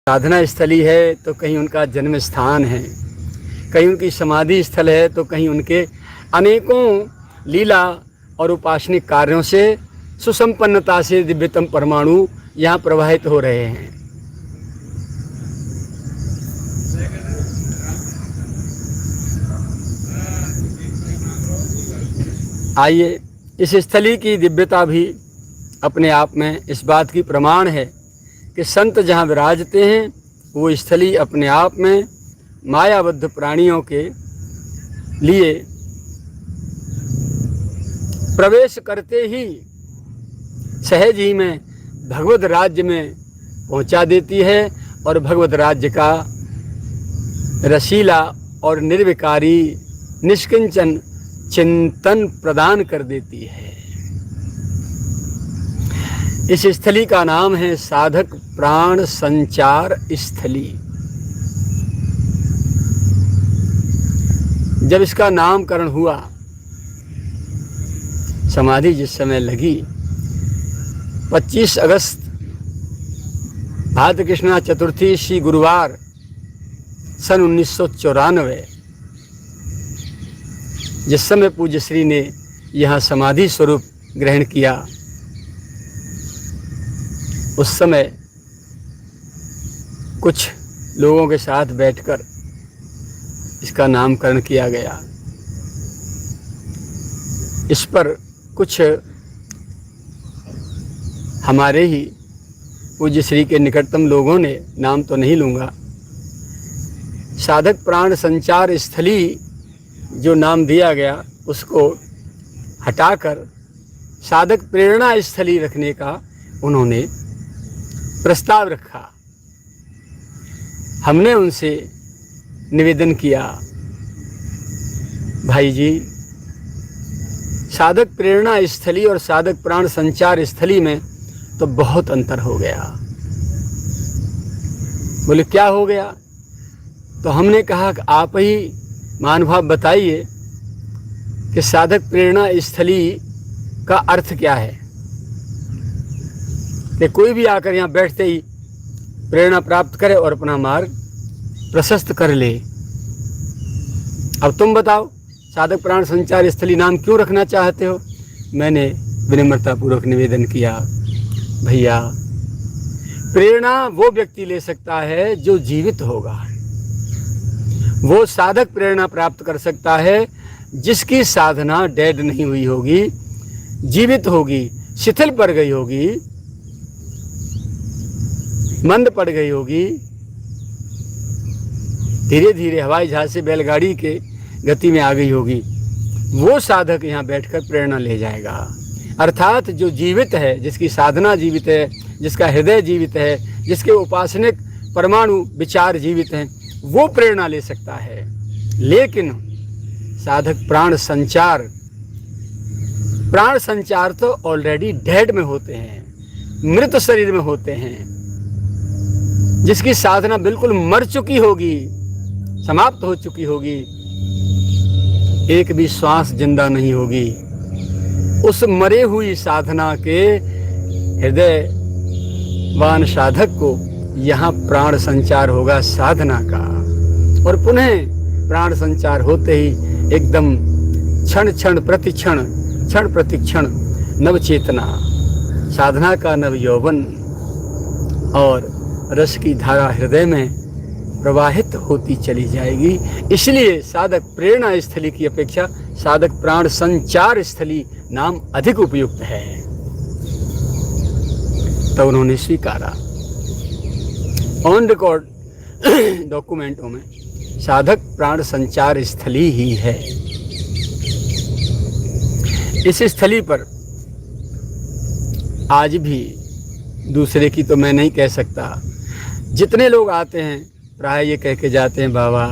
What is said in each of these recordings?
साधना स्थली है तो कहीं उनका जन्म स्थान है, कहीं उनकी समाधि स्थल है, तो कहीं उनके अनेकों लीला और उपासनिक कार्यों से सुसंपन्नता से दिव्यतम परमाणु यहाँ प्रवाहित हो रहे हैं। आइए, इस स्थली की दिव्यता भी अपने आप में इस बात की प्रमाण है कि संत जहाँ विराजते हैं वो स्थली अपने आप में मायाबद्ध प्राणियों के लिए प्रवेश करते ही सहज ही में भगवद राज्य में पहुंचा देती है और भगवद राज्य का रसीला और निर्विकारी निष्किंचन चिंतन प्रदान कर देती है। इस स्थली का नाम है साधक प्राण संचार स्थली। जब इसका नामकरण हुआ, समाधि जिस समय लगी, 25 अगस्त भाद्र कृष्णा चतुर्थी श्री गुरुवार सन 1994, जिस समय पूज्य श्री ने यहाँ समाधि स्वरूप ग्रहण किया, उस समय कुछ लोगों के साथ बैठकर इसका नामकरण किया गया। इस पर कुछ हमारे ही पूज्य श्री के निकटतम लोगों ने, नाम तो नहीं लूँगा, साधक प्राण संचार स्थली जो नाम दिया गया उसको हटाकर साधक प्रेरणा स्थली रखने का उन्होंने प्रस्ताव रखा। हमने उनसे निवेदन किया, भाई जी, साधक प्रेरणा स्थली और साधक प्राण संचार स्थली में तो बहुत अंतर हो गया। बोले क्या हो गया? तो हमने कहा कि आप ही महानुभाव बताइए कि साधक प्रेरणा स्थली का अर्थ क्या है कि कोई भी आकर यहाँ बैठते ही प्रेरणा प्राप्त करे और अपना मार्ग प्रशस्त कर ले। अब तुम बताओ, साधक प्राण संचार स्थली नाम क्यों रखना चाहते हो? मैंने विनम्रतापूर्वक निवेदन किया, भैया, प्रेरणा वो व्यक्ति ले सकता है जो जीवित होगा। वो साधक प्रेरणा प्राप्त कर सकता है जिसकी साधना डेड नहीं हुई होगी, जीवित होगी, शिथिल पड़ गई होगी, मंद पड़ गई होगी, धीरे धीरे हवाई जहाज से बैलगाड़ी के गति में आ गई होगी। वो साधक यहाँ बैठकर प्रेरणा ले जाएगा। अर्थात जो जीवित है, जिसकी साधना जीवित है, जिसका हृदय जीवित है, जिसके उपासनिक परमाणु विचार जीवित हैं, वो प्रेरणा ले सकता है। लेकिन साधक प्राण संचार तो ऑलरेडी डेड में होते हैं, मृत शरीर में होते हैं, जिसकी साधना बिल्कुल मर चुकी होगी, समाप्त हो चुकी होगी, एक भी श्वास जिंदा नहीं होगी। उस मरे हुई साधना के हृदयवान साधक को यहाँ प्राण संचार होगा साधना का, और पुनः प्राण संचार होते ही एकदम क्षण प्रति क्षण नव चेतना, साधना का नव यौवन और रस की धारा हृदय में प्रवाहित होती चली जाएगी। इसलिए साधक प्रेरणा स्थली की अपेक्षा साधक प्राण संचार स्थली नाम अधिक उपयुक्त है। तो उन्होंने स्वीकारा। ऑन रिकॉर्ड डॉक्यूमेंटों में साधक प्राण संचार स्थली ही है। इस स्थली पर आज भी, दूसरे की तो मैं नहीं कह सकता, जितने लोग आते हैं प्राय ये कह के जाते हैं, बाबा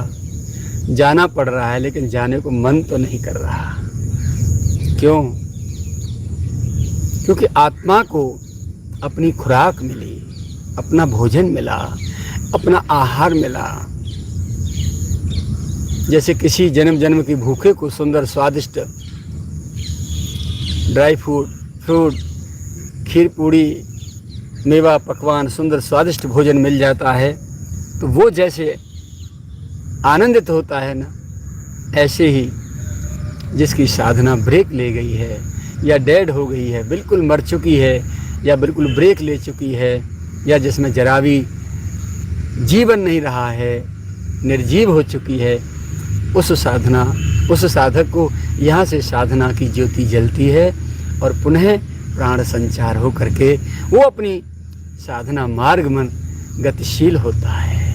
जाना पड़ रहा है लेकिन जाने को मन तो नहीं कर रहा। क्यों? क्योंकि आत्मा को अपनी खुराक मिली, अपना भोजन मिला, अपना आहार मिला। जैसे किसी जन्म जन्म की भूखे को सुंदर स्वादिष्ट ड्राई फ्रूट, खीर पूड़ी, मेवा पकवान, सुंदर स्वादिष्ट भोजन मिल जाता है, तो वो जैसे आनंदित होता है ना, ऐसे ही जिसकी साधना ब्रेक ले गई है या डेड हो गई है, बिल्कुल मर चुकी है या बिल्कुल ब्रेक ले चुकी है, या जिसमें जरा भी जीवन नहीं रहा है, निर्जीव हो चुकी है, उस साधक को यहाँ से साधना की ज्योति जलती है और पुनः प्राण संचार हो करके वो अपनी साधना मार्ग में गतिशील होता है।